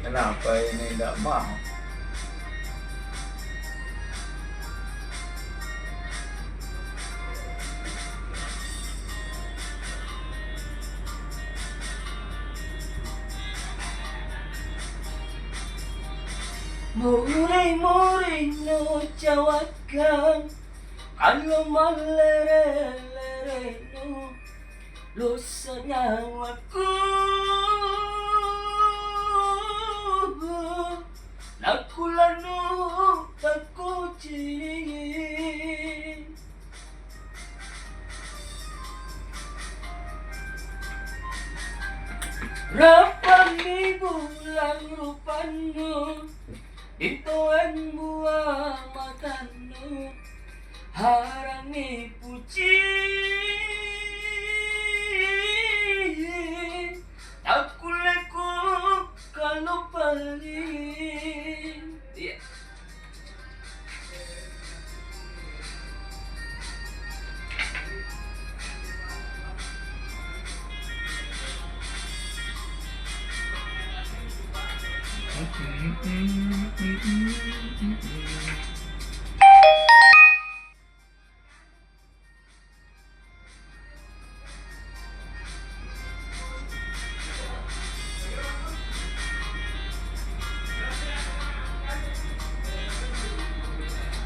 Kenapa ini tidak mau? Muring-muring no cawakan kalau malere-lere no lusa nyawaku nakulanu takuci rapani bulan rupanu itoan buah matanu harami puji aku leku kalau paling yeah.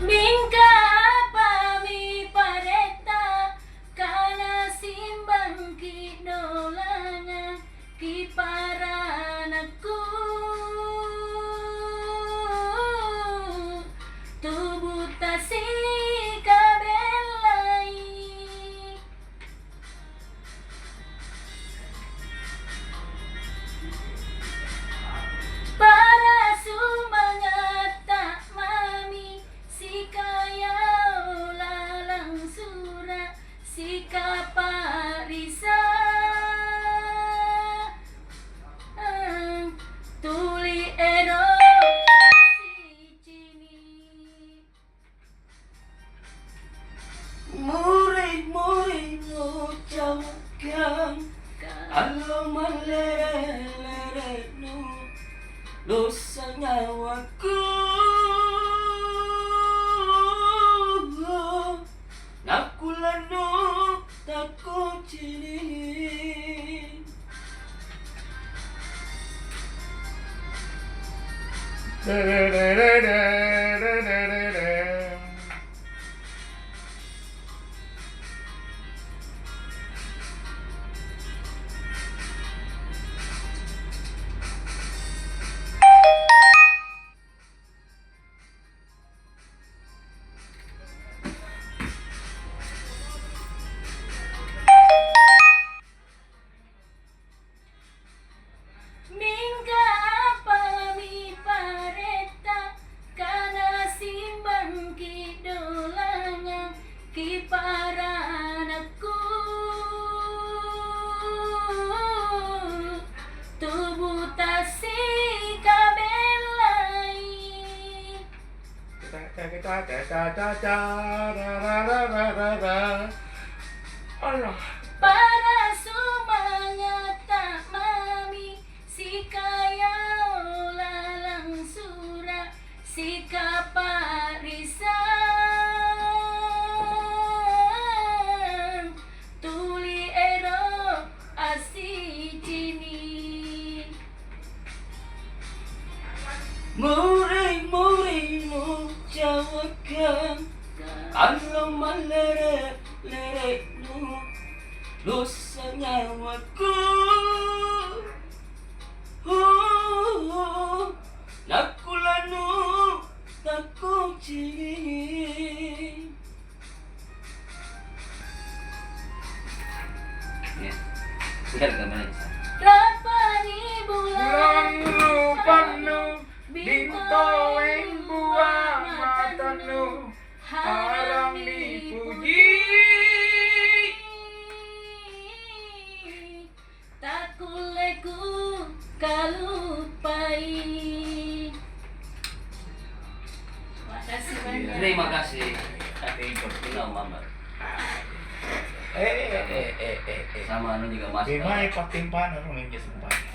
Bingka pami pareta kana simbang kidolana kiparanaku tubuh tasi kabelai para sumangat tak mami si kaya lalang sura si kaparisa tuli ero si cini muring-muring no cawakan kalau malere-lere no lusa nyawaku nakulanu takuci Mingga pami pareta kana simbang kidolanya kiparanaku tubuh tasi kabelai Allah. para sumanya tak mami si kaya lalang sura si kaparisan tuli ero asi cini muring-muring no cawakan kalau malere-lere no lusa nyawaku nakulanu takuci Ya, udah gambar aja. rapani bulan Panu binto ing buah matanu harang dipuji takuleku kalupai. Makasih banyak. Terima kasih. Thank you. Tinggal Mama. Eh. Sama anu juga Mas. Di mana patimpan aku minggir sempat.